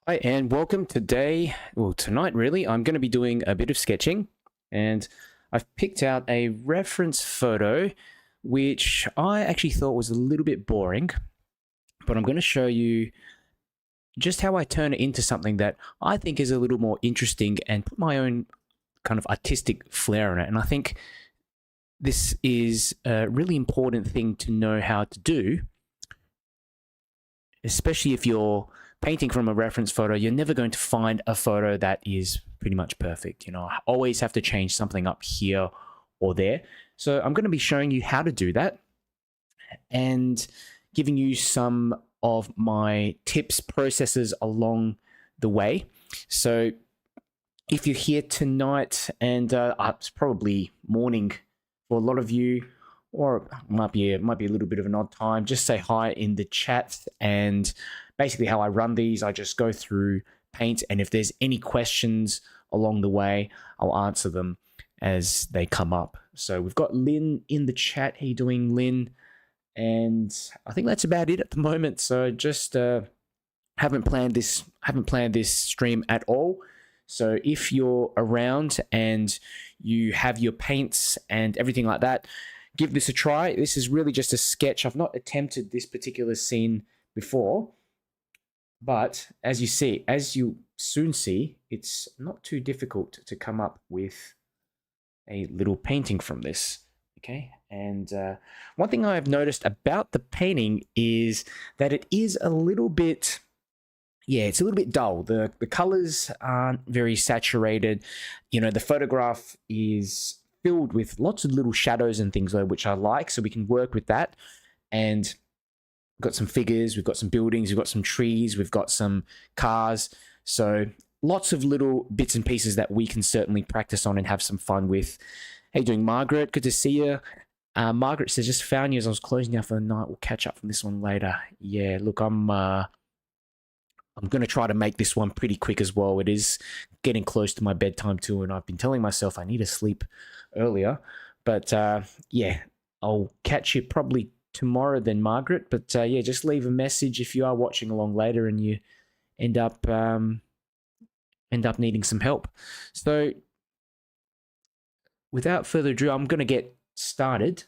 Hi, and welcome today. Well, tonight, really, I'm going to be doing a bit of sketching, and I've picked out a reference photo which I actually thought was a little bit boring, but I'm going to show you just how I turn it into something that I think is a little more interesting and put my own kind of artistic flair on it. And I think this is a really important thing to know how to do, especially if you're painting from a reference photo. You're never going to find a photo that is pretty much perfect. I always have to change something up here or there. So I'm going to be showing you how to do that and giving you some of my tips, processes along the way. So if you're here tonight, and it's probably morning for a lot of you, or it might be a little bit of an odd time, just say hi in the chat. And basically how I run these, I just go through paint, and if there's any questions along the way, I'll answer them as they come up. So we've got Lynn in the chat. How you doing, Lynn? And I think that's about it at the moment. So just haven't planned this stream at all. So if you're around and you have your paints and everything like that, give this a try. This is really just a sketch. I've not attempted this particular scene before, but as you soon see, it's not too difficult to come up with a little painting from this. Okay, and one thing I've noticed about the painting is that it is a little bit, it's a little bit dull. The colors aren't very saturated. The photograph is filled with lots of little shadows and things though, which I like, so we can work with that. And we've got some figures, we've got some buildings, we've got some trees, we've got some cars. So lots of little bits and pieces that we can certainly practice on and have some fun with. How you doing, Margaret? Good to see you. Margaret says, just found you as I was closing out for the night. We'll catch up from this one later. Yeah, look, I'm going to try to make this one pretty quick as well. It is getting close to my bedtime too, and I've been telling myself I need to sleep earlier. But yeah, I'll catch you probably tomorrow then, Margaret. But yeah, just leave a message if you are watching along later and you end up needing some help. So without further ado, I'm going to get started.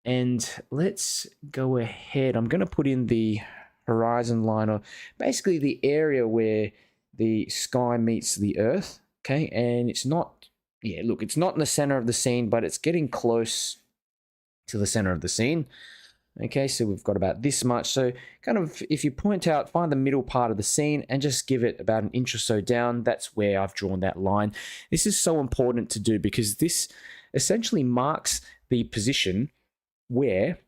And let's go ahead. I'm going to put in the horizon line, or basically the area where the sky meets the earth. Okay, and it's not, it's not in the center of the scene, but it's getting close to the center of the scene. Okay, so we've got about this much. So kind of, if you point out, find the middle part of the scene and just give it about an inch or so down. That's where I've drawn that line. This is so important to do because this essentially marks the position where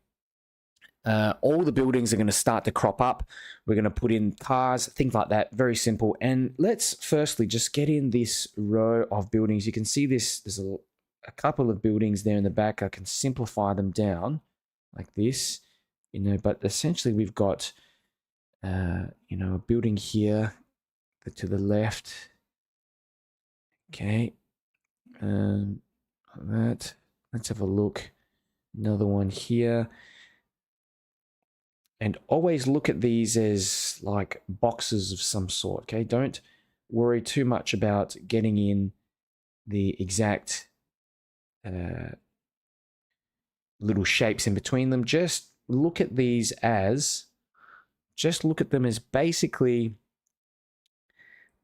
all the buildings are going to start to crop up. We're going to put in cars, things like that. Very simple. And let's firstly just get in this row of buildings. You can see this. There's a couple of buildings there in the back. I can simplify them down like this, but essentially we've got, a building here to the left. Okay. That. Let's have a look. Another one here. And always look at these as like boxes of some sort, okay? Don't worry too much about getting in the exact little shapes in between them. Just look at them as basically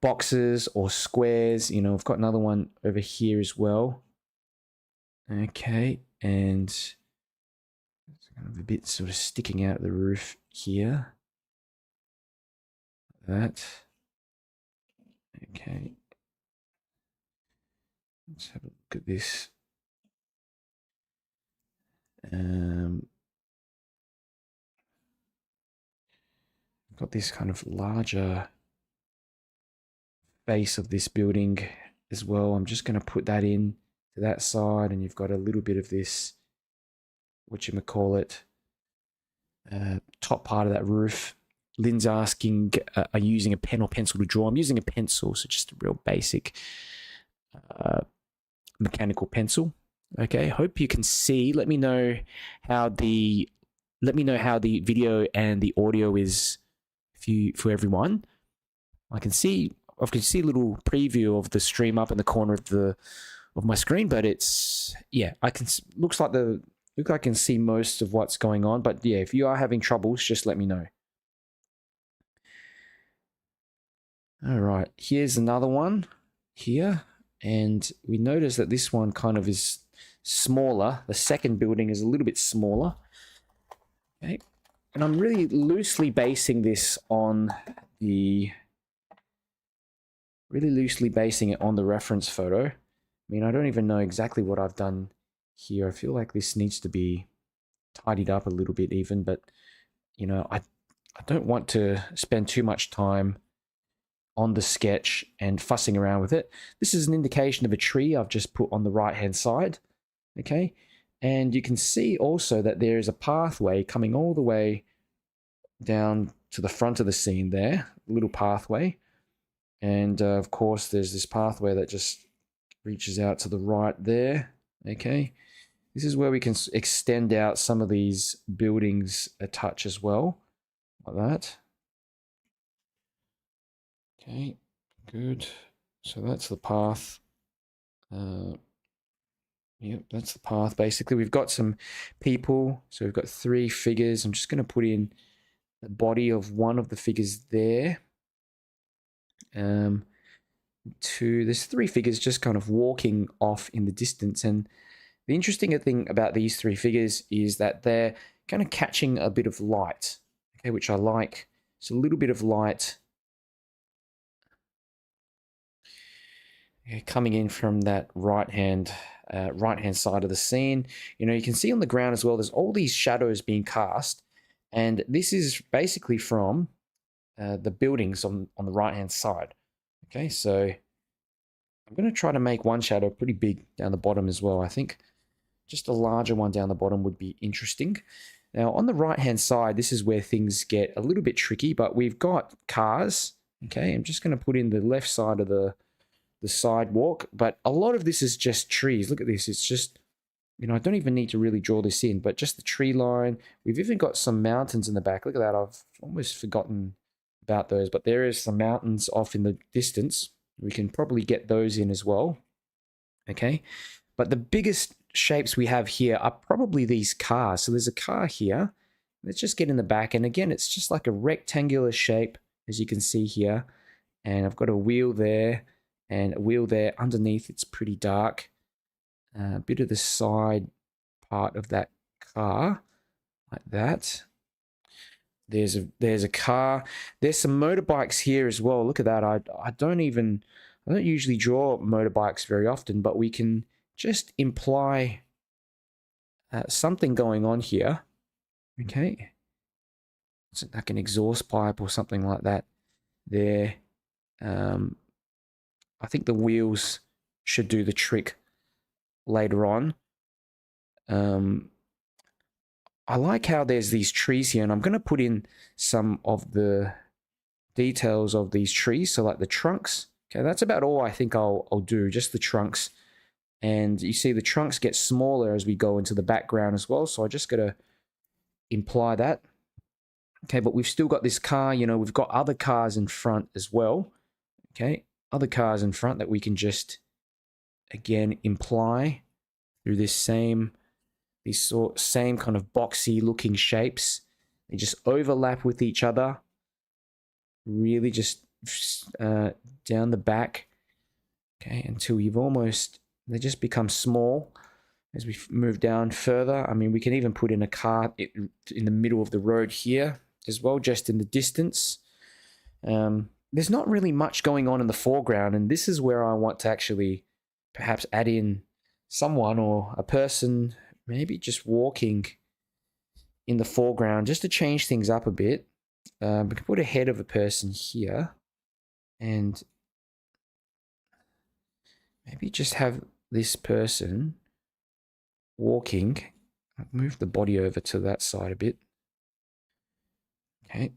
boxes or squares. I've got another one over here as well. Okay, and it's kind of a bit sort of sticking out of the roof here. That. Okay. Let's have a look at this. Got this kind of larger face of this building as well. I'm just going to put that in to that side, and you've got a little bit of this, whatchamacallit, top part of that roof. Lynn's asking, are you using a pen or pencil to draw? I'm using a pencil, so just a real basic mechanical pencil. Okay, hope you can see. Let me know how the video and the audio is for everyone. I can see a little preview of the stream up in the corner of my screen, but it's, yeah, looks like I can see most of what's going on. But yeah, if you are having troubles, just let me know. All right, here's another one here, and we notice that this one kind of is smaller. The second building is a little bit smaller. Okay, and I'm really loosely basing this on the reference photo. I mean, I don't even know exactly what I've done here. I feel like this needs to be tidied up a little bit even, but you know, I don't want to spend too much time on the sketch and fussing around with it. This is an indication of a tree I've just put on the right hand side. Okay, and you can see also that there is a pathway coming all the way down to the front of the scene there, a little pathway. And of course, there's this pathway that just reaches out to the right there. Okay, this is where we can extend out some of these buildings a touch as well, like that. Okay, good. So that's the path. Yep, that's the path. Basically, we've got some people. So we've got 3 figures. I'm just going to put in the body of one of the figures there. There's 3 figures just kind of walking off in the distance. And the interesting thing about these 3 figures is that they're kind of catching a bit of light, okay, which I like. It's a little bit of light coming in from that right hand side of the scene. You know, you can see on the ground as well, there's all these shadows being cast, and this is basically from the buildings on the right hand side. Okay, so I'm going to try to make one shadow pretty big down the bottom as well. I think just a larger one down the bottom would be interesting. Now on the right hand side, this is where things get a little bit tricky, but we've got cars. Okay, I'm just going to put in the left side of the sidewalk, but a lot of this is just trees. Look at this. It's just, you know, I don't even need to really draw this in, but just the tree line. We've even got some mountains in the back. Look at that. I've almost forgotten about those, but there is some mountains off in the distance. We can probably get those in as well. Okay, but the biggest shapes we have here are probably these cars. So there's a car here. Let's just get in the back, and again, it's just like a rectangular shape, as you can see here, and I've got a wheel there and a wheel there. Underneath, it's pretty dark. A bit of the side part of that car, like that. There's a car. There's some motorbikes here as well. Look at that. I don't usually draw motorbikes very often, but we can just imply something going on here. Okay, it's like an exhaust pipe or something like that there. I think the wheels should do the trick later on. I like how there's these trees here, and I'm going to put in some of the details of these trees. So like the trunks. Okay, that's about all I think I'll do, just the trunks. And you see the trunks get smaller as we go into the background as well. So I just got to imply that. Okay, but we've still got this car, you know, we've got other cars in front as well. Okay, other cars in front that we can just, again, imply through these same kind of boxy looking shapes. They just overlap with each other. Really just down the back. Okay, until they just become small as we move down further. I mean, we can even put in a car in the middle of the road here as well, just in the distance. There's not really much going on in the foreground, and this is where I want to actually perhaps add in someone or a person, maybe just walking in the foreground, just to change things up a bit. We can put a head of a person here, and maybe just have this person walking. I'll move the body over to that side a bit. Okay.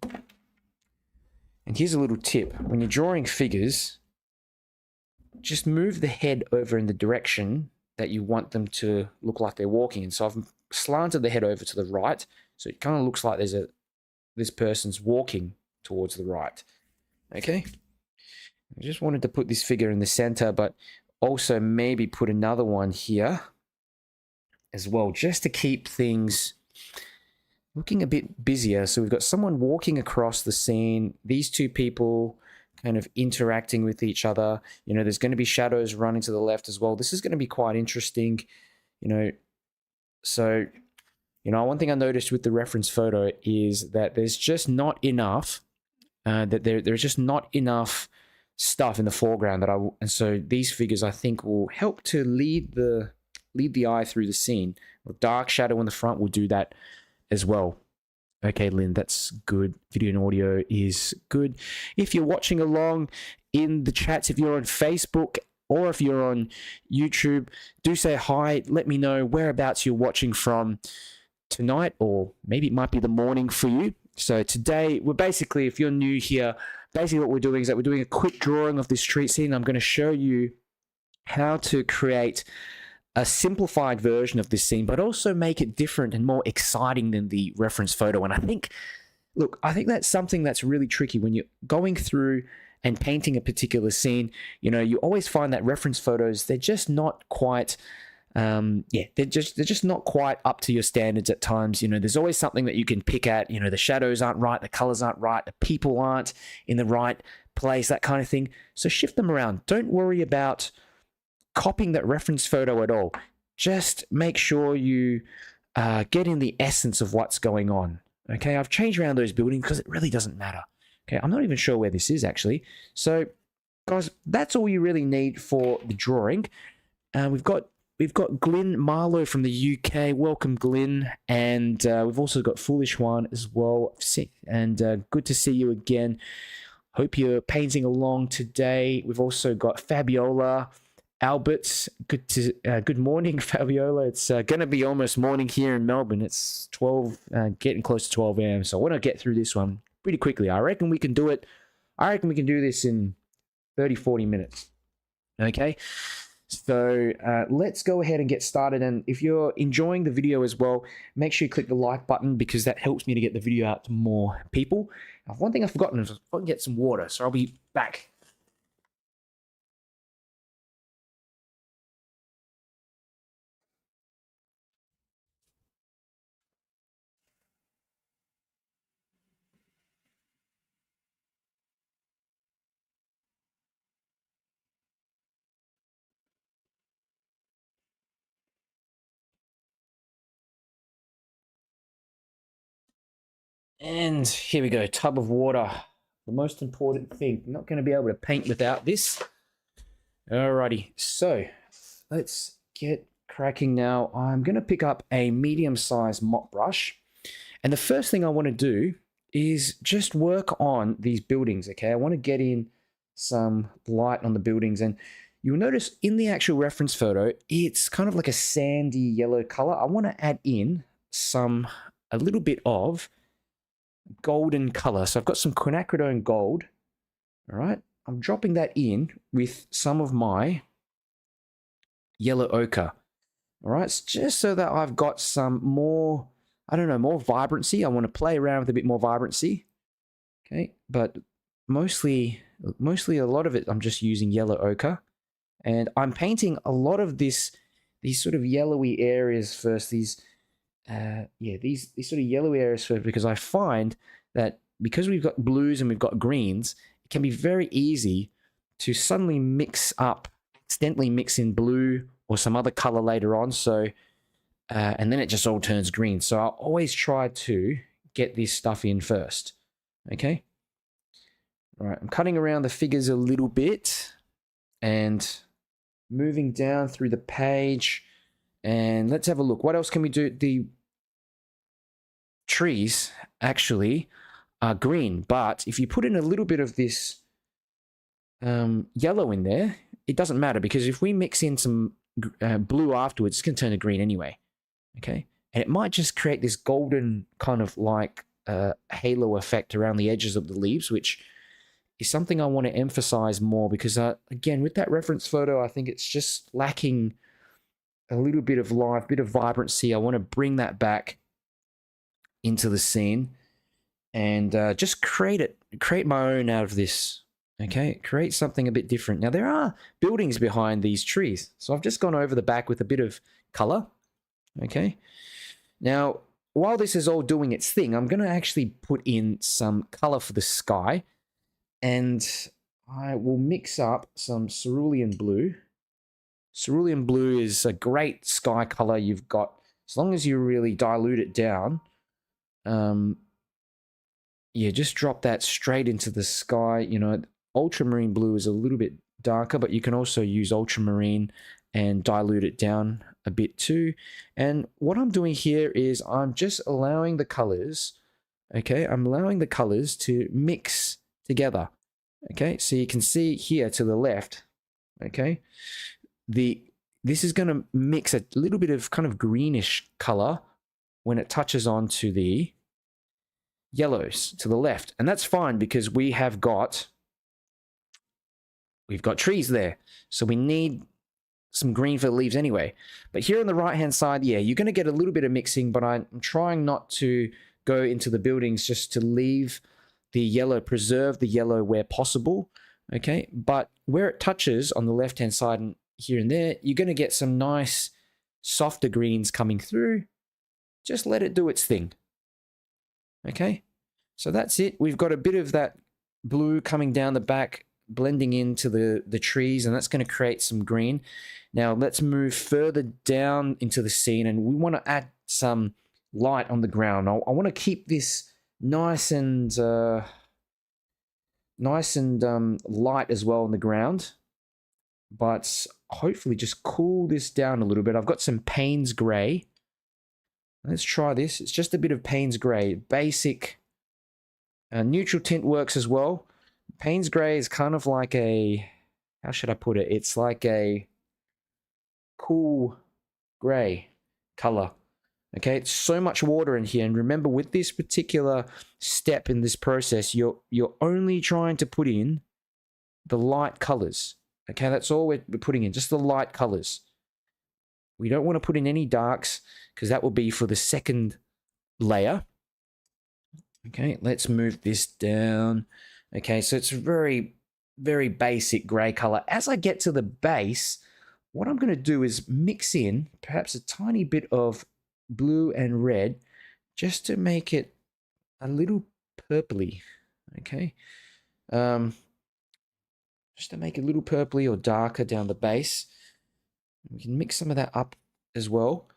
And here's a little tip. When you're drawing figures, just move the head over in the direction that you want them to look like they're walking. And so I've slanted the head over to the right, so it kind of looks like this person's walking towards the right. Okay? I just wanted to put this figure in the center, but also maybe put another one here as well, just to keep things looking a bit busier. So we've got someone walking across the scene, these two people kind of interacting with each other. You know, there's going to be shadows running to the left as well. This is going to be quite interesting, you know. So, you know, one thing I noticed with the reference photo is that there's just not enough, there's just not enough stuff in the foreground and so these figures I think will help to lead the eye through the scene. A dark shadow in the front will do that as well. Okay, Lynn, that's good. Video and audio is good. If you're watching along in the chats, if you're on Facebook or if you're on YouTube, do say hi. Let me know whereabouts you're watching from tonight, or maybe it might be the morning for you. So today, we're basically, if you're new here, basically what we're doing is that we're doing a quick drawing of this street scene. I'm going to show you how to create a simplified version of this scene, but also make it different and more exciting than the reference photo. And I think, look, I think that's something that's really tricky when you're going through and painting a particular scene. You know, you always find that reference photos, they're just not quite, they're just not quite up to your standards at times. You know, there's always something that you can pick at. You know, the shadows aren't right, the colors aren't right, the people aren't in the right place, that kind of thing. So shift them around. Don't worry about copying that reference photo at all. Just make sure you get in the essence of what's going on. Okay, I've changed around those buildings because it really doesn't matter. Okay, I'm not even sure where this is actually. So, guys, that's all you really need for the drawing. We've got Glyn Marlowe from the UK. Welcome, Glyn. And we've also got Foolish One as well. And good to see you again. Hope you're painting along today. We've also got Fabiola. Albert, good morning, Fabiola. It's going to be almost morning here in Melbourne. It's 12, getting close to 12 a.m. So I want to get through this one pretty quickly. I reckon we can do it. I reckon we can do this in 30, 40 minutes. Okay. So let's go ahead and get started. And if you're enjoying the video as well, make sure you click the like button because that helps me to get the video out to more people. Now, one thing I've forgotten is I can get some water. So I'll be back. And here we go, tub of water. The most important thing. I'm not going to be able to paint without this. Alrighty, so let's get cracking now. I'm going to pick up a medium-sized mop brush. And the first thing I want to do is just work on these buildings, okay? I want to get in some light on the buildings. And you'll notice in the actual reference photo, it's kind of like a sandy yellow color. I want to add in a little bit of golden color. So I've got some quinacridone gold. All right. I'm dropping that in with some of my yellow ochre. All right. It's just so that I've got some more, I don't know, more vibrancy. I want to play around with a bit more vibrancy. Okay. But mostly a lot of it, I'm just using yellow ochre. And I'm painting a lot of these sort of yellowy areas first. These sort of yellow areas first, because I find that because we've got blues and we've got greens, it can be very easy to suddenly accidentally mix in blue or some other color later on. So, and then it just all turns green. So I'll always try to get this stuff in first. Okay. All right. I'm cutting around the figures a little bit and moving down through the page. And let's have a look. What else can we do? The trees actually are green, but if you put in a little bit of this yellow in there, it doesn't matter, because if we mix in some blue afterwards, it's going to turn to green anyway. Okay. And it might just create this golden kind of like halo effect around the edges of the leaves, which is something I want to emphasize more, because again, with that reference photo, I think it's just lacking a little bit of life, bit of vibrancy. I want to bring that back into the scene and just create my own out of this. Okay, create something a bit different. Now, there are buildings behind these trees. So I've just gone over the back with a bit of color. Okay. Now, while this is all doing its thing, I'm going to actually put in some color for the sky. And I will mix up some cerulean blue. Cerulean blue is a great sky color you've got. As long as you really dilute it down, yeah, just drop that straight into the sky. You know, ultramarine blue is a little bit darker, but you can also use ultramarine and dilute it down a bit too. And what I'm doing here is I'm just allowing the colors, okay, I'm allowing the colors to mix together. Okay, so you can see here to the left, okay, this is going to mix a little bit of kind of greenish color when it touches onto the yellows to the left. And that's fine because we've got trees there. So we need some green for the leaves anyway. But here on the right hand side, yeah, you're going to get a little bit of mixing, but I'm trying not to go into the buildings, just to leave the yellow, preserve the yellow where possible. Okay, but where it touches on the left hand side and here and there, you're going to get some nice softer greens coming through. Just let it do its thing. Okay, so that's it. We've got a bit of that blue coming down the back, blending into the trees, and that's going to create some green. Now let's move further down into the scene, and we want to add some light on the ground. I want to keep this nice and light as well on the ground, but hopefully just cool this down a little bit. I've got some Payne's Gray. Let's try this. It's just a bit of Payne's Gray. Basic neutral tint works as well. Payne's Gray is kind of like a, how should I put it? It's like a cool gray color. Okay, it's so much water in here. And remember, with this particular step in this process, you're only trying to put in the light colors. Okay, that's all we're putting in, just the light colors. We don't want to put in any darks because that will be for the second layer. Okay, let's move this down. Okay, so it's a very, very basic gray color. As I get to the base, what I'm going to do is mix in perhaps a tiny bit of blue and red just to make it a little purpley. Okay, just to make it a little purpley or darker down the base. We can mix some of that up as well.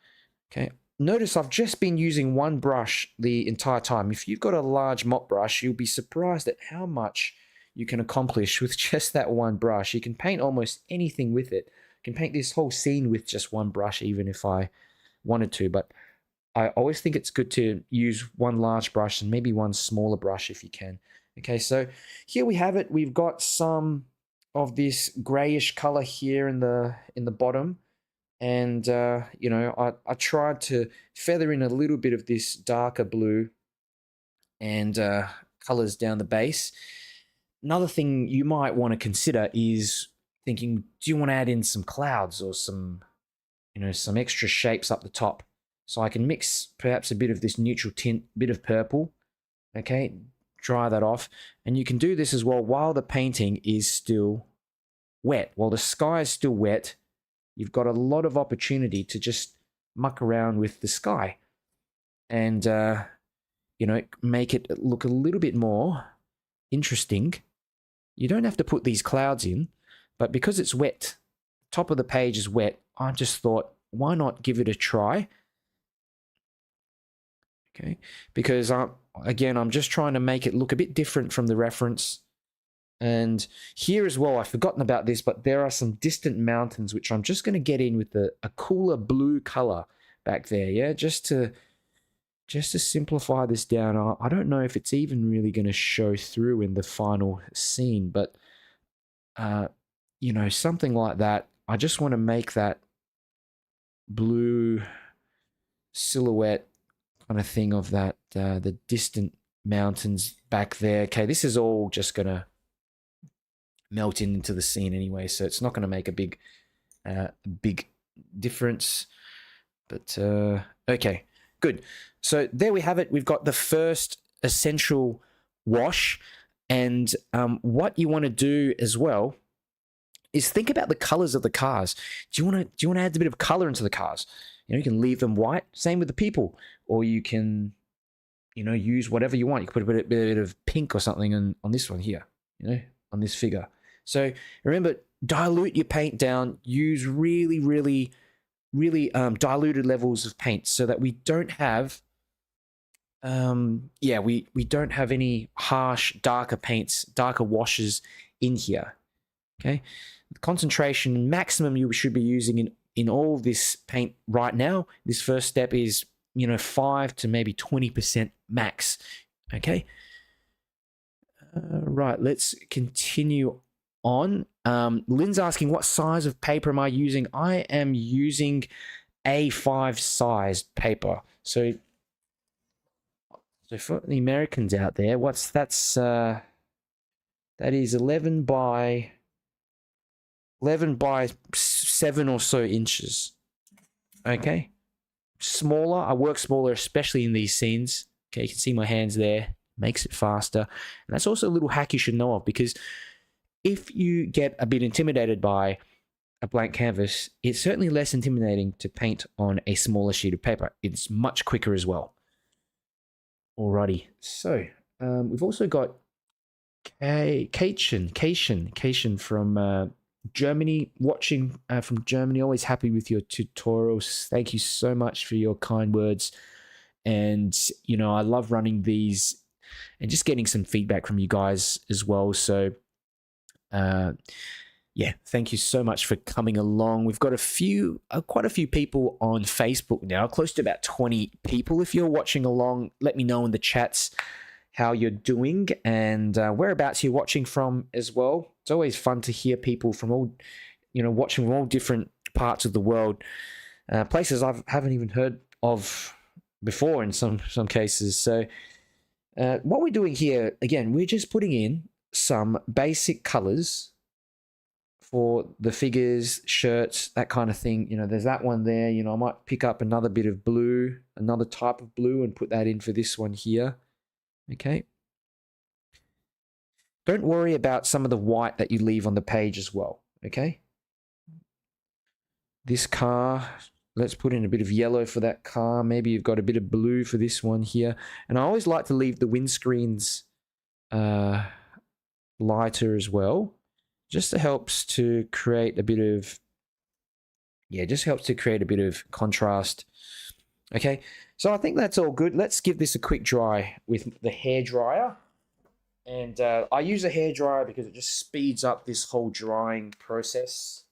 Okay, notice I've just been using one brush the entire time. If you've got a large mop brush, you'll be surprised at how much you can accomplish with just that one brush. You can paint almost anything with it. You can paint this whole scene with just one brush, even if I wanted to, but I always think it's good to use one large brush and maybe one smaller brush if you can. Okay, so here we have it. We've got some of this grayish color here in the bottom, and you know, I tried to feather in a little bit of this darker blue and colors down the base. Another thing you might want to consider is thinking, do you want to add in some clouds or some, you know, some extra shapes up the top? So I can mix perhaps a bit of this neutral tint, bit of purple, okay, dry that off. And you can do this as well while the painting is still wet. While the sky is still wet, you've got a lot of opportunity to just muck around with the sky and, you know, make it look a little bit more interesting. You don't have to put these clouds in, but because it's wet, top of the page is wet, I just thought, why not give it a try? Okay, because again, I'm just trying to make it look a bit different from the reference. And here as well, I've forgotten about this, but there are some distant mountains, which I'm just going to get in with a cooler blue color back there. Yeah, just to simplify this down. I don't know if it's even really going to show through in the final scene, but you know, something like that. I just want to make that blue silhouette kind of thing of that the distant mountains back there. Okay, this is all just gonna melt into the scene anyway, so it's not going to make a big difference. But okay, good. So there we have it. We've got the first essential wash. And what you want to do as well is think about the colors of the cars. Do you want to add a bit of color into the cars? You can leave them white. Same with the people, or you can, use whatever you want. You can put a bit of pink or something on this one here, on this figure. So remember, dilute your paint down. Use really, really, really diluted levels of paint so that we don't have, we don't have any harsh, darker paints, darker washes in here. Okay, the concentration maximum you should be using in all of this paint right now, this first step is 5 to maybe 20% max. Okay, right, let's continue on. Lynn's asking, what size of paper am I using? I am using A5 size paper. So for the Americans out there, that is 11 by 7 or so inches. Okay, smaller. I work smaller, especially in these scenes. Okay, you can see my hands there. Makes it faster. And that's also a little hack you should know of, because if you get a bit intimidated by a blank canvas, it's certainly less intimidating to paint on a smaller sheet of paper. It's much quicker as well. Alrighty, so we've also got Cation from Germany, watching from Germany. Always happy with your tutorials. Thank you so much for your kind words. And, I love running these and just getting some feedback from you guys as well. So, thank you so much for coming along. We've got quite a few people on Facebook now, close to about 20 people. If you're watching along, let me know in the chats how you're doing and whereabouts you're watching from as well. It's always fun to hear people from all, watching from all different parts of the world, places I haven't even heard of before in some cases. So what we're doing here, again, we're just putting in some basic colors for the figures, shirts, that kind of thing. There's that one there. I might pick up another bit of blue, another type of blue, and put that in for this one here. Okay. Don't worry about some of the white that you leave on the page as well. Okay. This car, let's put in a bit of yellow for that car. Maybe you've got a bit of blue for this one here. And I always like to leave the windscreens lighter as well. Just helps to create a bit of, contrast. Okay, so I think that's all good. Let's give this a quick dry with the hair dryer. And I use a hair dryer because it just speeds up this whole drying process.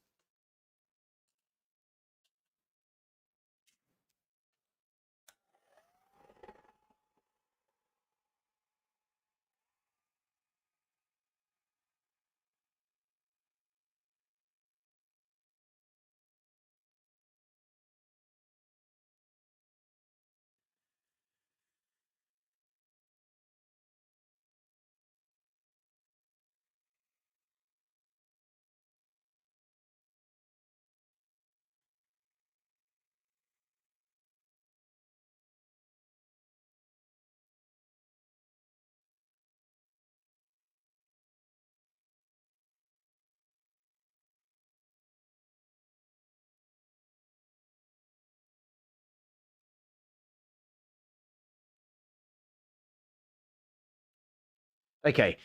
Okay,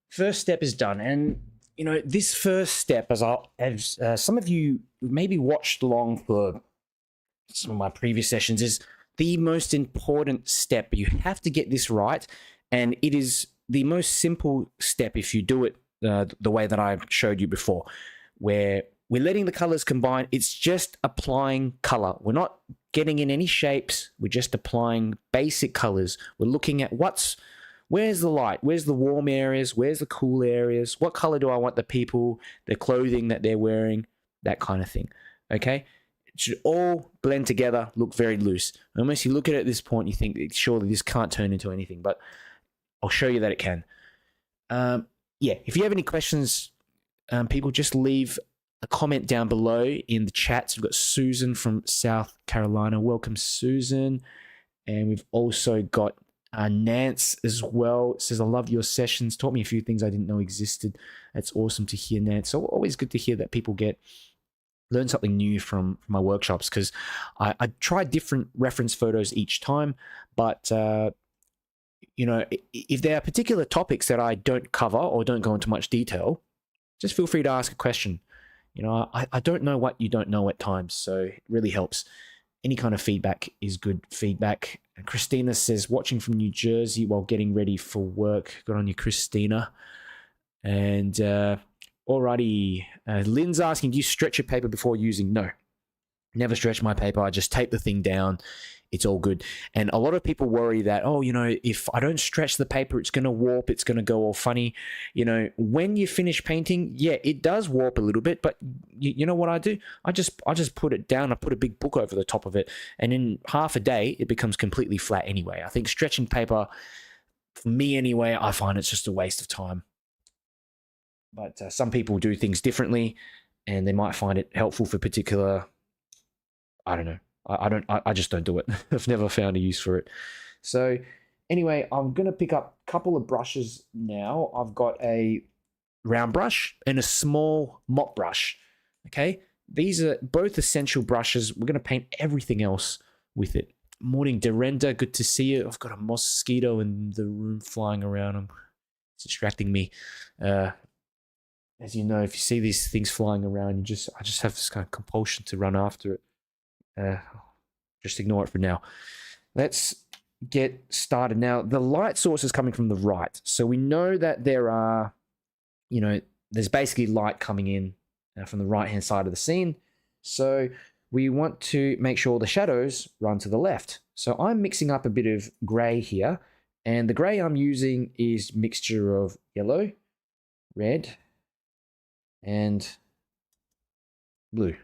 first step is done. And, this first step, as some of you maybe watched along for some of my previous sessions, is the most important step. You have to get this right. And it is the most simple step if you do it the way that I showed you before, where we're letting the colors combine. It's just applying color. We're not getting in any shapes. We're just applying basic colors. We're looking at where's the light? Where's the warm areas? Where's the cool areas? What color do I want the people, the clothing that they're wearing? That kind of thing. Okay? It should all blend together, look very loose. Unless you look at it at this point, you think, surely this can't turn into anything. But I'll show you that it can. If you have any questions, people, just leave a comment down below in the chats. We've got Susan from South Carolina. Welcome, Susan. And we've also got Nance as well says, I love your sessions. Taught me a few things I didn't know existed. That's awesome to hear, Nance. So always good to hear that people learn something new from my workshops, because I try different reference photos each time. But, you know, if there are particular topics that I don't cover or don't go into much detail, just feel free to ask a question. You know, I don't know what you don't know at times, so it really helps. Any kind of feedback is good feedback. And Christina says, watching from New Jersey while getting ready for work. Good on you, Christina. And alrighty, Lynn's asking, do you stretch your paper before using? No, never stretch my paper. I just tape the thing down. It's all good. And a lot of people worry that, oh, you know, if I don't stretch the paper, it's going to warp, it's going to go all funny. You know, when you finish painting, yeah, it does warp a little bit, but you know what I do? I just put it down. I put a big book over the top of it, and in half a day, it becomes completely flat anyway. I think stretching paper, for me anyway, I find it's just a waste of time. But some people do things differently, and they might find it helpful for particular, I don't know. I just don't do it. I've never found a use for it. So anyway, I'm going to pick up a couple of brushes now. I've got a round brush and a small mop brush. Okay. These are both essential brushes. We're going to paint everything else with it. Morning, Derenda. Good to see you. I've got a mosquito in the room flying around. It's distracting me. As you know, if you see these things flying around, I just have this kind of compulsion to run after it. Just ignore it for now. Let's get started. Now, the light source is coming from the right. So we know that there are, you know, there's basically light coming in from the right-hand side of the scene. So we want to make sure the shadows run to the left. So I'm mixing up a bit of gray here. And the gray I'm using is mixture of yellow, red, and blue.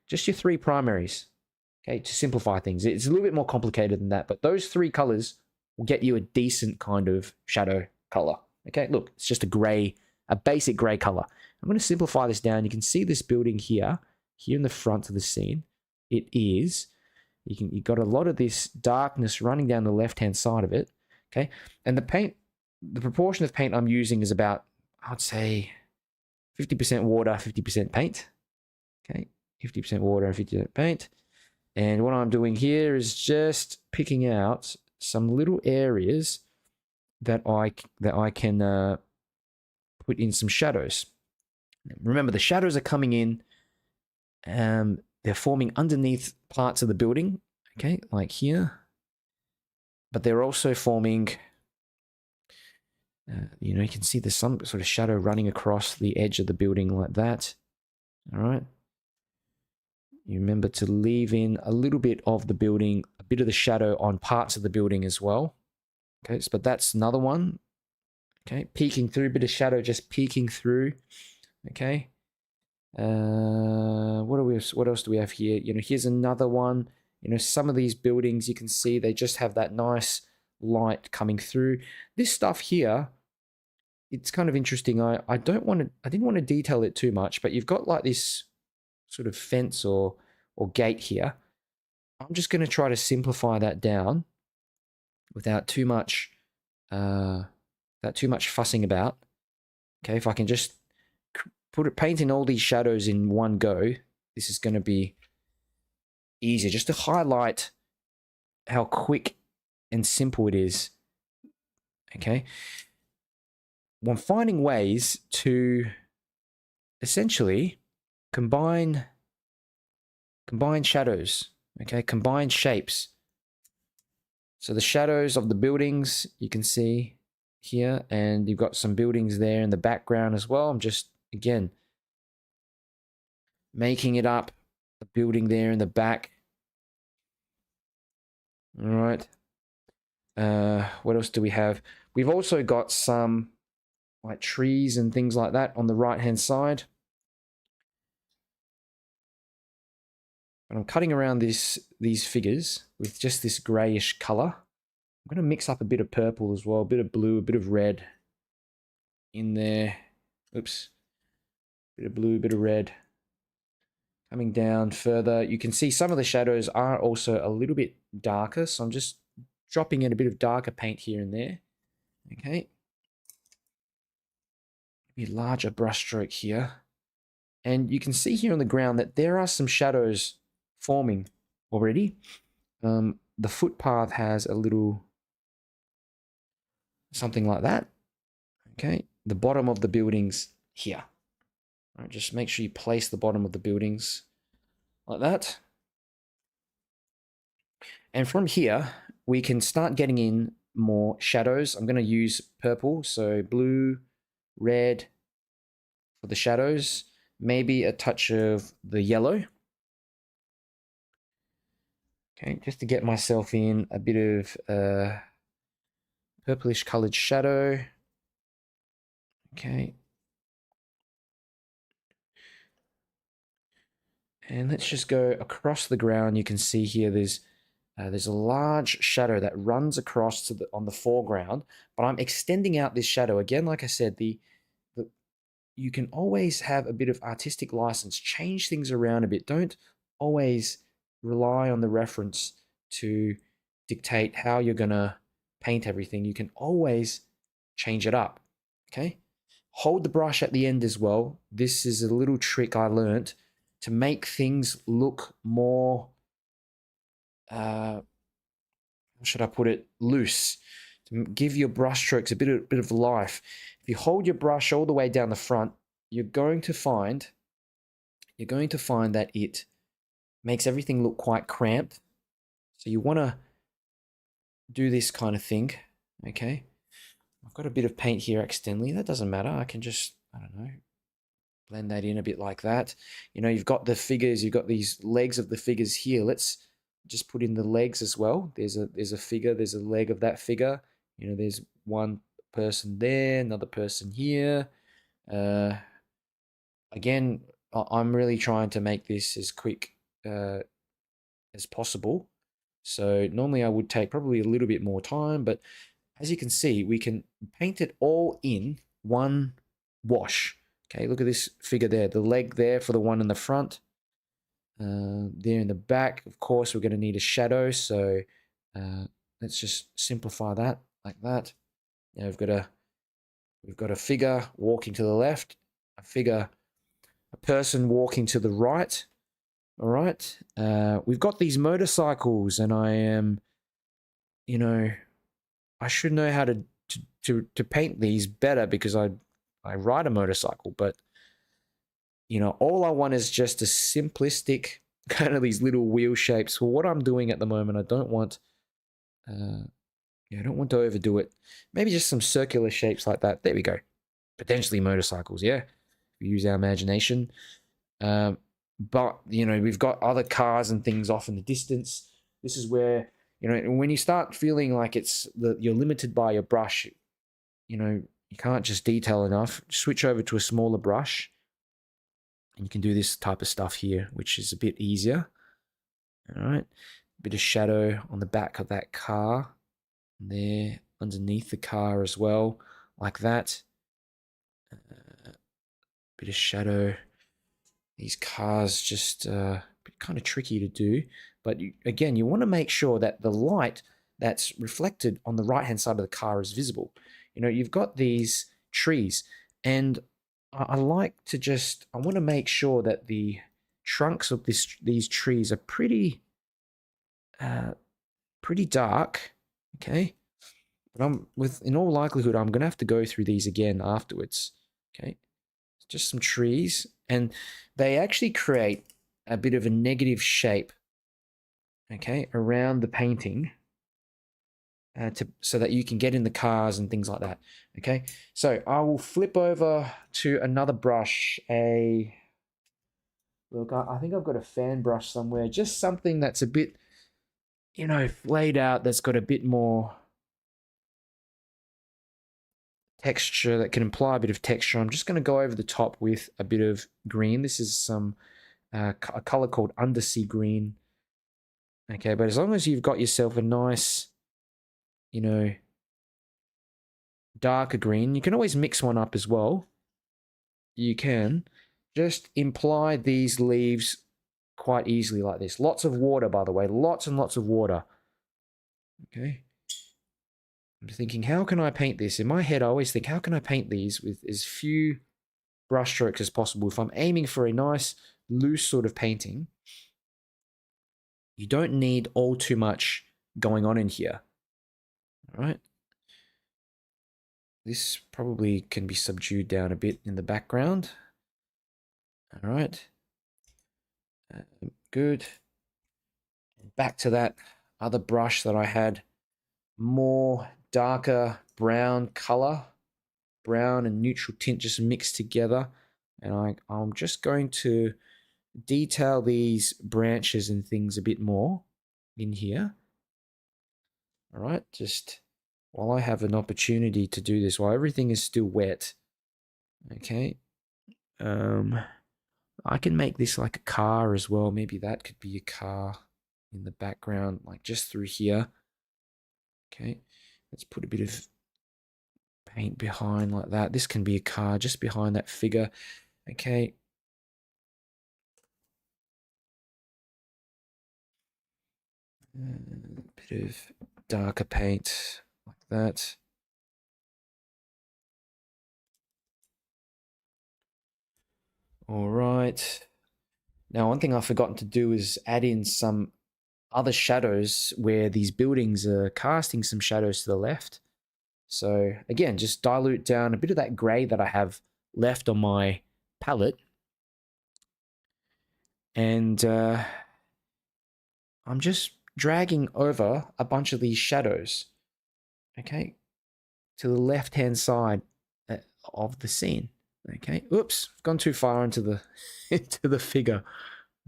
Just your three primaries. Okay, to simplify things. It's a little bit more complicated than that, but those three colors will get you a decent kind of shadow color. Okay, look, it's just a basic gray color. I'm going to simplify this down. You can see this building here in the front of the scene. You've got a lot of this darkness running down the left-hand side of it. Okay, and the proportion of paint I'm using is about, I'd say, 50% water, 50% paint. Okay, 50% water and 50% paint. And what I'm doing here is just picking out some little areas that I can put in some shadows. Remember, the shadows are coming in, they're forming underneath parts of the building, okay, like here. But they're also forming, you know, you can see there's some sort of shadow running across the edge of the building like that. All right. You remember to leave in a little bit of the building, a bit of the shadow on parts of the building as well. Okay, but that's another one. Okay, peeking through, a bit of shadow just peeking through. Okay. What else do we have here? You know, here's another one. You know, some of these buildings, you can see they just have that nice light coming through. This stuff here, it's kind of interesting. I didn't want to detail it too much, but you've got like this sort of fence or gate here. I'm just going to try to simplify that down without too much fussing about. Okay, if I can just paint in all these shadows in one go, this is going to be easier, just to highlight how quick and simple it is. Okay, well, I'm finding ways to essentially combine shadows, okay, combine shapes. So the shadows of the buildings you can see here, and you've got some buildings there in the background as well. I'm just, again, making it up, a building there in the back. All right. What else do we have? We've also got some like trees and things like that on the right-hand side. And I'm cutting around these figures with just this grayish color. I'm going to mix up a bit of purple as well, a bit of blue, a bit of red in there. Oops. Bit of blue, bit of red. Coming down further, you can see some of the shadows are also a little bit darker, so I'm just dropping in a bit of darker paint here and there. Okay. Maybe larger brush stroke here. And you can see here on the ground that there are some shadows forming already. The footpath has a little something like that. Okay. The bottom of the buildings here. All right, just make sure you place the bottom of the buildings like that. And from here, we can start getting in more shadows. I'm going to use purple, so blue, red for the shadows, maybe a touch of the yellow. Okay, just to get myself in a bit of purplish colored shadow. Okay. And let's just go across the ground. You can see here there's a large shadow that runs across to on the foreground, but I'm extending out this shadow again. Like I said, you can always have a bit of artistic license, change things around a bit. Don't always rely on the reference to dictate how you're gonna paint everything. You can always change it up. Okay, hold the brush at the end as well. This is a little trick I learned to make things look more how should I put it, loose, to give your brush strokes a bit of life. If you hold your brush all the way down the front, you're going to find that it makes everything look quite cramped. So you want to do this kind of thing. Okay, I've got a bit of paint here accidentally. That doesn't matter. I can just, I don't know, blend that in a bit like that. You know, you've got the figures, you've got these legs of the figures here. Let's just put in the legs as well. There's a figure, there's a leg of that figure. You know, there's one person there, another person here. Again, I'm really trying to make this as quick as possible. So normally I would take probably a little bit more time, but as you can see, we can paint it all in one wash. Okay, look at this figure there, the leg there for the one in the front. There in the back, of course, we're going to need a shadow. So let's just simplify that like that. Now we've got a figure walking to the left, a person walking to the right. All right. We've got these motorcycles, and I am, you know, I should know how to paint these better because I ride a motorcycle, but you know, all I want is just a simplistic kind of these little wheel shapes. For what I'm doing at the moment, I don't want to overdo it. Maybe just some circular shapes like that. There we go. Potentially motorcycles, yeah. We use our imagination. But you know, we've got other cars and things off in the distance. This is where, you know, when you start feeling like you're limited by your brush, you know, you can't just detail enough. Switch over to a smaller brush. And you can do this type of stuff here, which is a bit easier. All right. A bit of shadow on the back of that car. There, underneath the car as well, like that. Bit of shadow. These cars just kind of tricky to do. But again, you want to make sure that the light that's reflected on the right-hand side of the car is visible. You know, you've got these trees, and I want to make sure that the trunks of these trees are pretty dark, okay? But in all likelihood, I'm going to have to go through these again afterwards, okay? Just some trees, and they actually create a bit of a negative shape, okay, around the painting. So that you can get in the cars and things like that. Okay, so I will flip over to another brush. Look, I think I've got a fan brush somewhere. Just something that's a bit, you know, laid out. That's got a bit more texture, that can imply a bit of texture. I'm just going to go over the top with a bit of green. This is a color called undersea green. Okay, but as long as you've got yourself a nice, you know, darker green, you can always mix one up as well. You can just imply these leaves quite easily like this. Lots of water, by the way, lots and lots of water. Okay, I'm thinking, how can I paint this? In my head, I always think, how can I paint these with as few brush strokes as possible? If I'm aiming for a nice, loose sort of painting, you don't need all too much going on in here. All right. This probably can be subdued down a bit in the background. All right. Good. Back to that other brush that I had. More darker brown color. Brown and neutral tint just mixed together. And I'm just going to detail these branches and things a bit more in here. All right, just while I have an opportunity to do this, while everything is still wet, okay, I can make this like a car as well. Maybe that could be a car in the background, like just through here. Okay, let's put a bit of paint behind like that. This can be a car just behind that figure. Okay. A bit of darker paint like that. All right. Now, one thing I've forgotten to do is add in some other shadows where these buildings are casting some shadows to the left. So again, just dilute down a bit of that gray that I have left on my palette. And I'm just dragging over a bunch of these shadows, okay, to the left-hand side of the scene. Okay, oops, I've gone too far into the into the figure,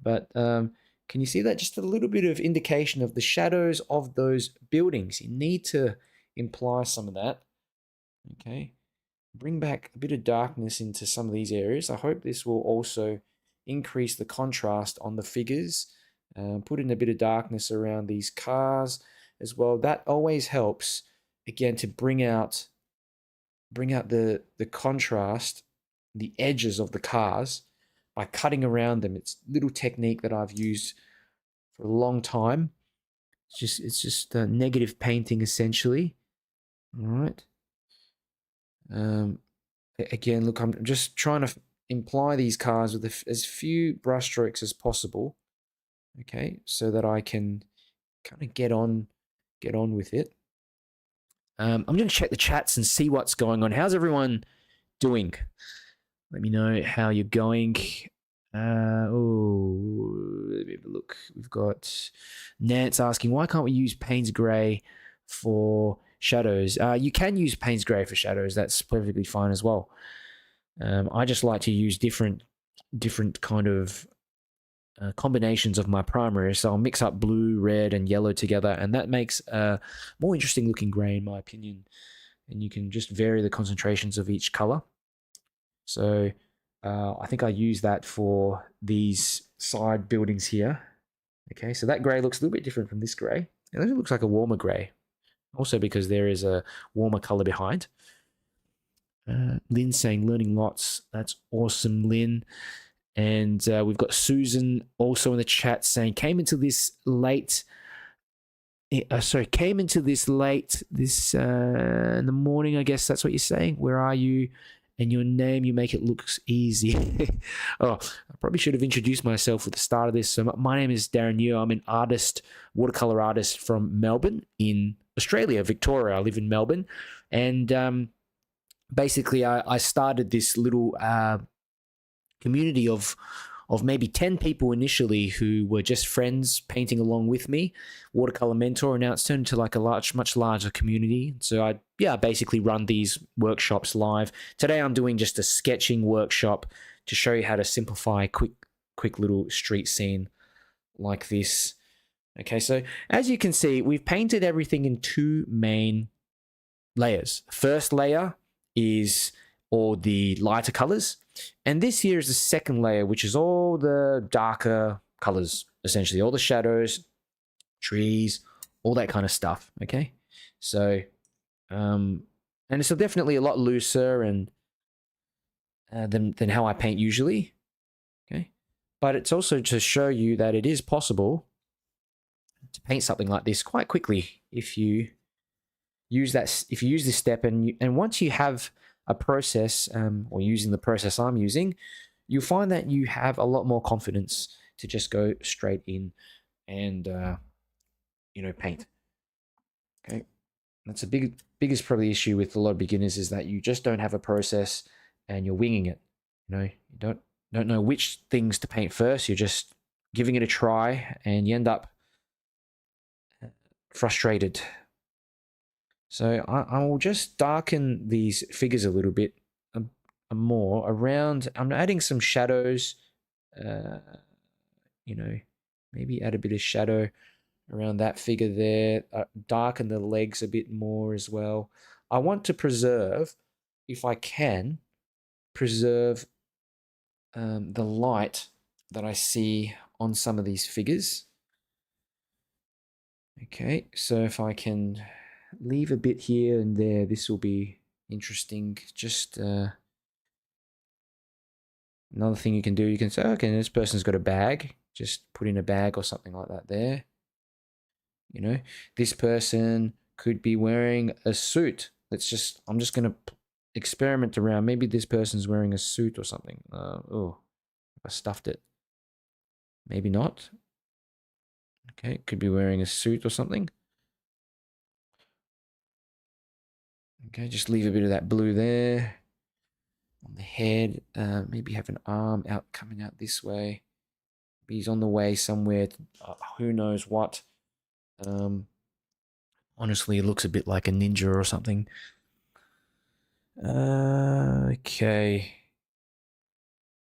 but can you see that? Just a little bit of indication of the shadows of those buildings. You need to imply some of that. Okay, bring back a bit of darkness into some of these areas. I hope this will also increase the contrast on the figures. Put in a bit of darkness around these cars as well. That always helps, again, to bring out the contrast, the edges of the cars by cutting around them. It's a little technique that I've used for a long time. It's just negative painting essentially. All right. Again, look, I'm just trying to imply these cars with as few brush strokes as possible. Okay, so that I can kind of get on with it. I'm going to check the chats and see what's going on. How's everyone doing? Let me know how you're going. Let me have a look. We've got Nance asking, why can't we use Payne's Grey for shadows? You can use Payne's Grey for shadows. That's perfectly fine as well. I just like to use different kind of combinations of my primary. So I'll mix up blue, red, and yellow together, and that makes a more interesting looking grey in my opinion. And you can just vary the concentrations of each color. So I think I use that for these side buildings here. Okay, so that grey looks a little bit different from this grey. It actually looks like a warmer grey, also because there is a warmer color behind. Lynn saying learning lots. That's awesome, Lynn. And we've got Susan also in the chat saying came into this late in the morning. I guess that's what you're saying. Where are you? And your name, you make it look easy. Oh, I probably should have introduced myself at the start of this. So my name is Darren Yu. I'm an artist, watercolor artist from Melbourne in Australia, Victoria. I live in Melbourne. And basically I started this little community of maybe 10 people initially who were just friends painting along with me, Watercolor Mentor, and now it's turned into like a much larger community. So I basically run these workshops live. Today I'm doing just a sketching workshop to show you how to simplify a quick little street scene like this. Okay, so as you can see, we've painted everything in two main layers. First layer is all the lighter colors. And this here is the second layer, which is all the darker colors, essentially, all the shadows, trees, all that kind of stuff, okay? So, and it's definitely a lot looser and than how I paint usually, okay? But it's also to show you that it is possible to paint something like this quite quickly if you use that. If you use this step, and once you have a process, or using the process I'm using, you'll find that you have a lot more confidence to just go straight in and paint. Okay, that's a biggest probably issue with a lot of beginners, is that you just don't have a process and you're winging it. You don't know which things to paint first. You're just giving it a try, and you end up frustrated. So I will just darken these figures a little bit more around. I'm adding some shadows, uh, maybe add a bit of shadow around that figure there, darken the legs a bit more as well. I want to preserve, if I can, preserve the light that I see on some of these figures. Okay, so if I can leave a bit here and there, this will be interesting. Just another thing you can do, you can say, okay, this person's got a bag. Just put in a bag or something like that there. This person could be wearing a suit. I'm just going to experiment around. Maybe this person's wearing a suit or something. Oh, I stuffed it. Maybe not. Okay, could be wearing a suit or something. Okay, just leave a bit of that blue there on the head. Maybe have an arm coming out this way. He's on the way somewhere to, who knows what. Honestly, it looks a bit like a ninja or something. Okay.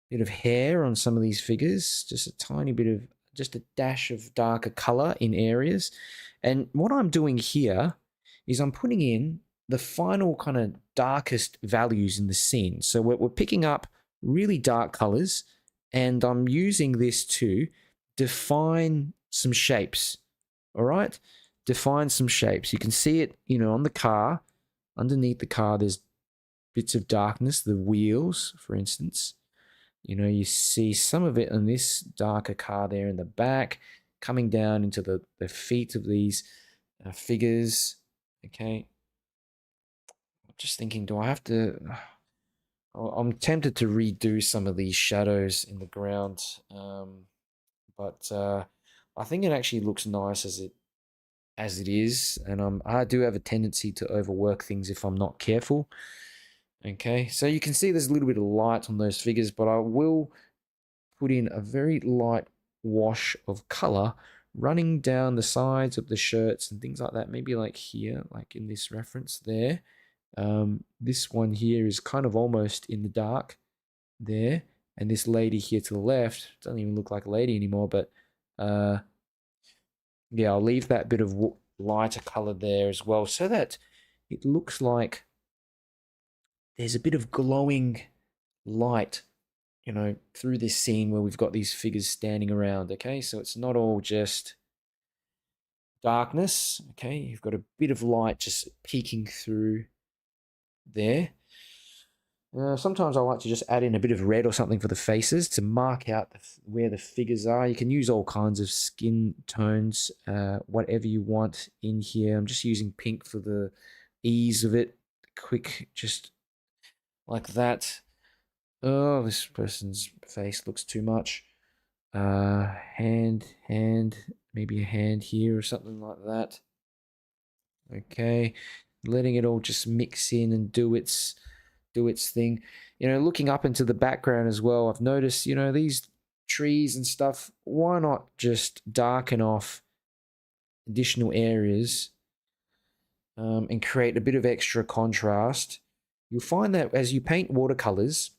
Bit of hair on some of these figures. Just a tiny bit of, just a dash of darker color in areas. And what I'm doing here is I'm putting in the final kind of darkest values in the scene. So we're picking up really dark colors, and I'm using this to define some shapes. All right, define some shapes. You can see it, on the car. Underneath the car, there's bits of darkness. The wheels, for instance. You see some of it on this darker car there in the back, coming down into the feet of these figures. Okay, I'm just thinking, do I have to? I'm tempted to redo some of these shadows in the ground, but I think it actually looks nice as it is, and I do have a tendency to overwork things if I'm not careful. Okay, so you can see there's a little bit of light on those figures, but I will put in a very light wash of color running down the sides of the shirts and things like that. Maybe like here, like in this reference there. This one here is kind of almost in the dark there. And this lady here to the left doesn't even look like a lady anymore, but yeah, I'll leave that bit of lighter color there as well, so that it looks like there's a bit of glowing light, through this scene where we've got these figures standing around. Okay, so it's not all just darkness. Okay, you've got a bit of light just peeking through there. Sometimes I like to just add in a bit of red or something for the faces to mark out where the figures are. You can use all kinds of skin tones, whatever you want in here. I'm just using pink for the ease of it. Quick, just like that. Oh, this person's face looks too much. Hand, maybe a hand here or something like that. Okay, letting it all just mix in and do its thing. Looking up into the background as well, I've noticed, these trees and stuff, why not just darken off additional areas, and create a bit of extra contrast. You'll find that as you paint watercolors,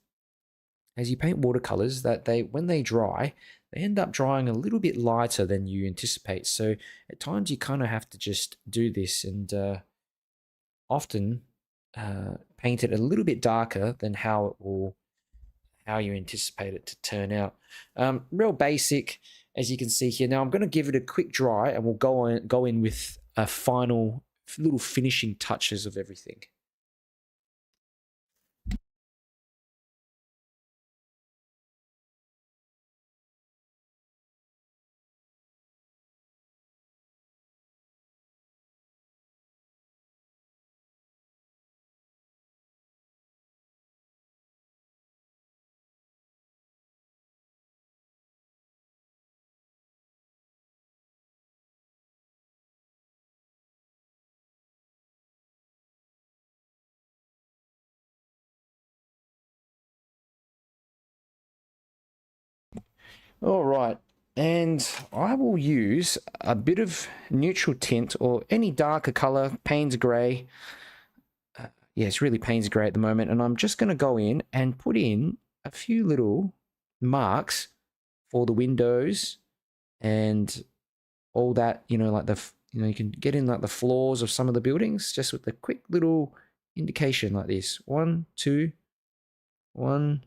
that when they dry, they end up drying a little bit lighter than you anticipate. So at times you kind of have to just do this, and often paint it a little bit darker than how you anticipate it to turn out. Real basic, as you can see here. Now I'm going to give it a quick dry, and we'll go in with a final little finishing touches of everything. All right, and I will use a bit of neutral tint or any darker color, Payne's Grey. Yeah, it's really Payne's Grey at the moment, and I'm just going to go in and put in a few little marks for the windows and all that, you know, like you can get in like the floors of some of the buildings just with a quick little indication like this. 1, 2, 1,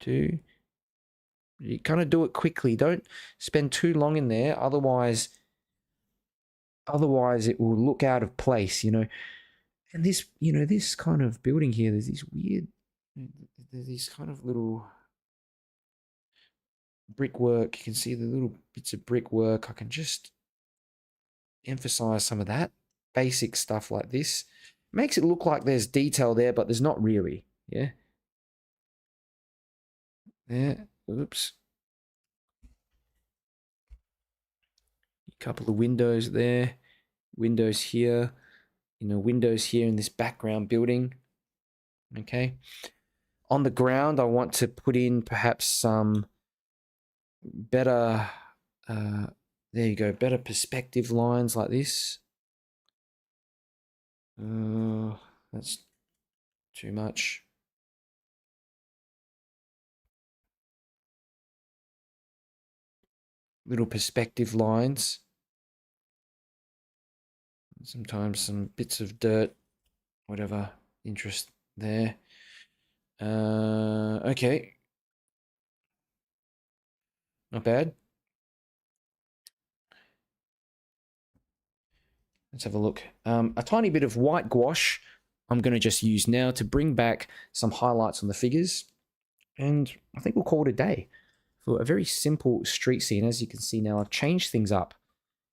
2. You kind of do it quickly. Don't spend too long in there, otherwise it will look out of place, you know. And this, you know, this kind of building here, there's these kind of little brickwork. You can see the little bits of brickwork. I can just emphasize some of that basic stuff like this. Makes it look like there's detail there, but there's not really. Yeah. There. Oops. A couple of windows there. Windows here. You know, windows here in this background building. Okay. On the ground, I want to put in perhaps some better, there you go, better perspective lines like this. That's too much. Little perspective lines. Sometimes some bits of dirt, whatever interest there. Okay. Not bad. Let's have a look. A tiny bit of white gouache I'm going to just use now to bring back some highlights on the figures. And I think we'll call it a day for a very simple street scene. As you can see now, I've changed things up.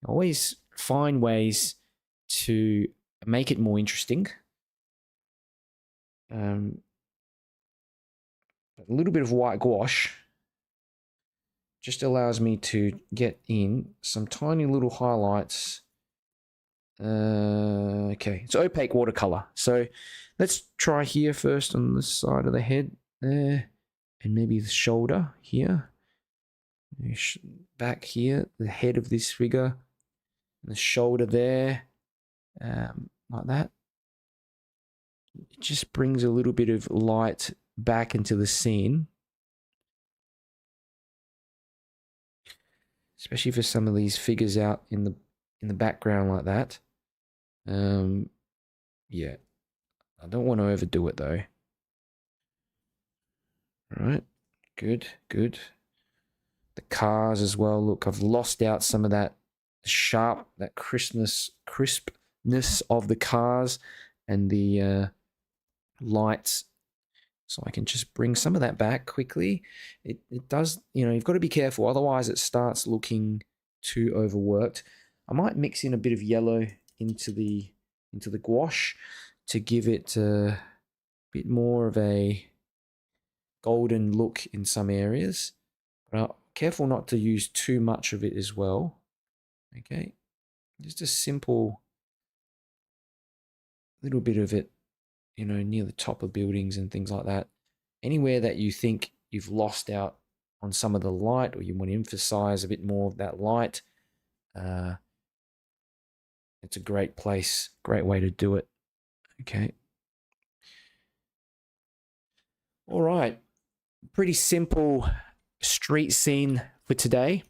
I always find ways to make it more interesting. A little bit of white gouache just allows me to get in some tiny little highlights. Okay, it's opaque watercolor. So let's try here first on the side of the head there, and maybe the shoulder here. Back here, the head of this figure, and the shoulder there, like that. It just brings a little bit of light back into the scene, especially for some of these figures out in the background like that. Yeah, I don't want to overdo it though. All right, good. The cars as well. Look, I've lost out some of that crispness of the cars and the lights. So I can just bring some of that back quickly. It does, you know, you've got to be careful, otherwise it starts looking too overworked. I might mix in a bit of yellow into the gouache to give it a bit more of a golden look in some areas. But careful not to use too much of it as well. Okay, just a simple little bit of it, you know, near the top of buildings and things like that. Anywhere that you think you've lost out on some of the light, or you want to emphasize a bit more of that light, it's a great place, great way to do it. Okay. All right. Pretty simple street scene for today,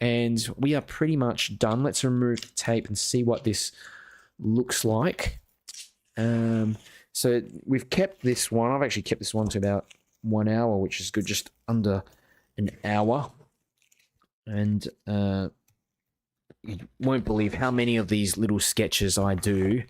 and we are pretty much done. Let's remove the tape and see what this looks like. So we've kept this one. I've actually kept this one to about 1 hour, which is good, just under an hour. And you won't believe how many of these little sketches I do.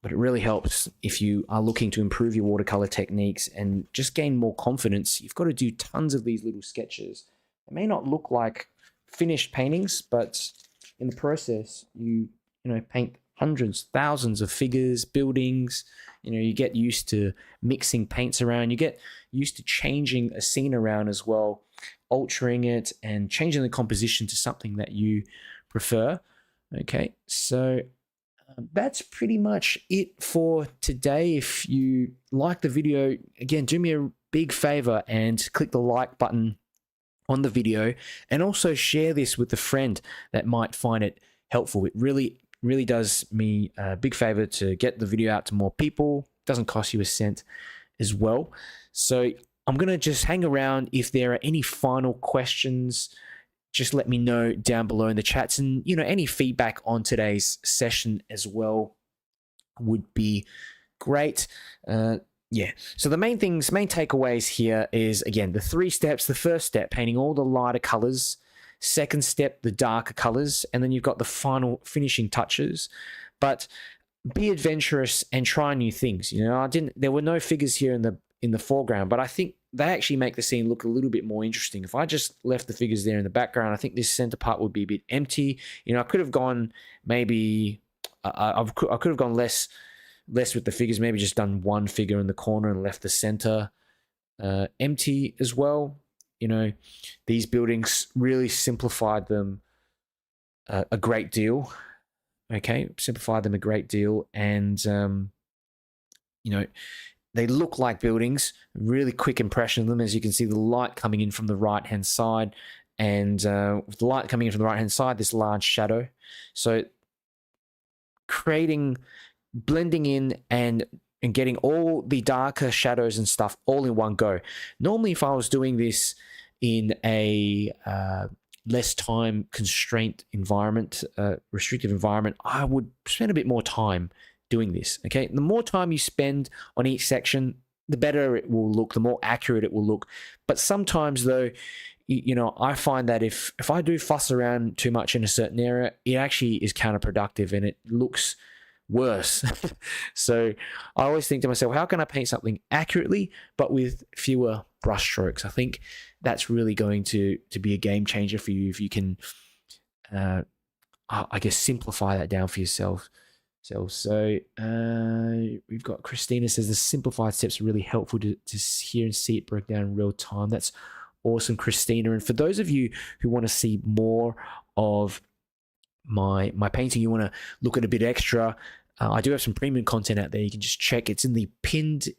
But it really helps if you are looking to improve your watercolor techniques and just gain more confidence. You've got to do tons of these little sketches. It may not look like finished paintings, but in the process, you know, paint hundreds, thousands of figures, buildings. You know, you get used to mixing paints around. You get used to changing a scene around as well, altering it and changing the composition to something that you prefer. Okay, so that's pretty much it for today. If you like the video, again, do me a big favor and click the like button on the video, and also share this with a friend that might find it helpful. It really does me a big favor to get the video out to more people. It doesn't cost you a cent as well. So I'm going to just hang around. If there are any final questions, just let me know down below in the chats, and any feedback on today's session as well would be great. Yeah, so the main takeaways here is, again, the 3 steps. The first step, painting all the lighter colors. Second step, the darker colors, and then you've got the final finishing touches. But be adventurous and try new things. There were no figures here in the foreground, but I think they actually make the scene look a little bit more interesting. If I just left the figures there in the background, I think this center part would be a bit empty. I could have gone maybe I could have gone less with the figures, maybe just done one figure in the corner and left the center empty as well. These buildings really simplified them a great deal. Okay, simplified them a great deal, and they look like buildings. Really quick impression of them, as you can see the light coming in from the right hand side, and with the light coming in from the right hand side, this large shadow. So blending in and getting all the darker shadows and stuff all in one go. Normally, if I was doing this in a less time constraint environment, restrictive environment, I would spend a bit more time doing this. Okay, the more time you spend on each section, the better it will look, the more accurate it will look. But sometimes, though, I find that if I do fuss around too much in a certain area, it actually is counterproductive and it looks worse. So I always think to myself, how can I paint something accurately but with fewer brush strokes? I think that's really going to be a game changer for you if you can I guess simplify that down for yourself. So we've got Christina says the simplified steps are really helpful to hear and see it break down in real time. That's awesome, Christina. And for those of you who want to see more of my painting, you want to look at a bit extra, I do have some premium content out there. You can just check. It's in the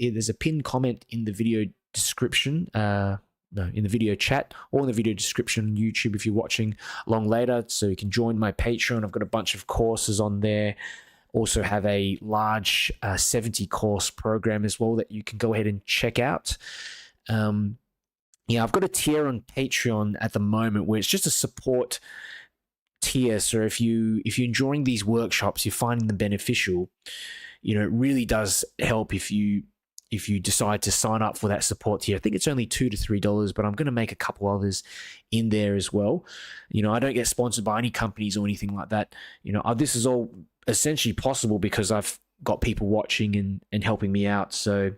there's a pinned comment in the video description, in the video chat, or in the video description on YouTube if you're watching along later. So you can join my Patreon. I've got a bunch of courses on there. Also have a large 70 course program as well that you can go ahead and check out. I've got a tier on Patreon at the moment where it's just a support tier. So if you're enjoying these workshops, you're finding them beneficial, it really does help if you decide to sign up for that support tier. I think it's only $2 to $3, but I'm going to make a couple others in there as well. I don't get sponsored by any companies or anything like that. This is all essentially possible because I've got people watching and helping me out. So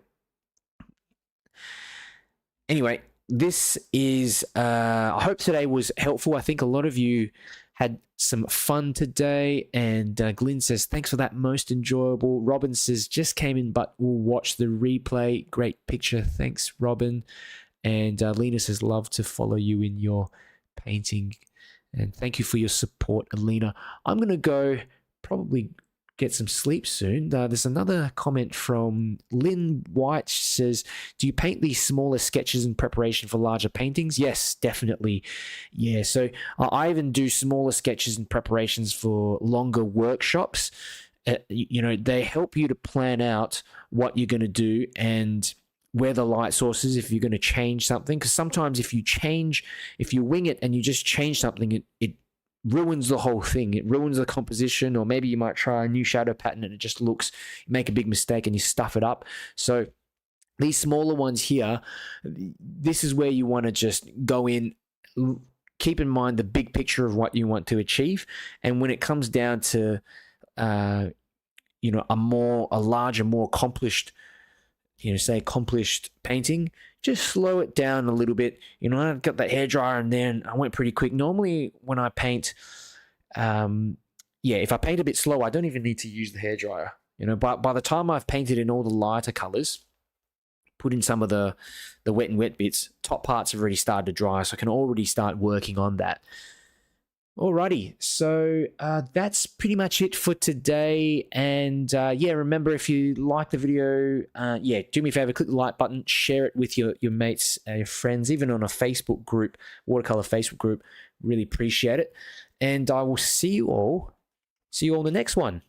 anyway, this is I hope today was helpful. I think a lot of you had some fun today, and Glyn says thanks for that, most enjoyable. Robin says just came in but will watch the replay. Great picture, thanks Robin. And Lena says love to follow you in your painting, and thank you for your support, Alina. I'm gonna go probably get some sleep soon. There's another comment from Lynn White. She says, do you paint these smaller sketches in preparation for larger paintings? Yes, definitely. Yeah, so I even do smaller sketches in preparations for longer workshops. They help you to plan out what you're going to do and where the light source is if you're going to change something. Because sometimes if you wing it and you just change something, it ruins the whole thing. It ruins the composition, or maybe you might try a new shadow pattern and it just you make a big mistake and you stuff it up. So these smaller ones here, this is where you want to just go in, keep in mind the big picture of what you want to achieve. And when it comes down to a larger, more accomplished, accomplished painting, just slow it down a little bit. I got that hairdryer in there and I went pretty quick. Normally when I paint, if I paint a bit slow, I don't even need to use the hairdryer. But by the time I've painted in all the lighter colors, put in some of the wet bits, top parts have already started to dry, so I can already start working on that. Alrighty, so that's pretty much it for today. And yeah, remember, if you like the video, yeah, do me a favor, click the like button, share it with your mates, your friends, even on a Facebook group, Watercolor Facebook group. Really appreciate it. And I will see you all in the next one.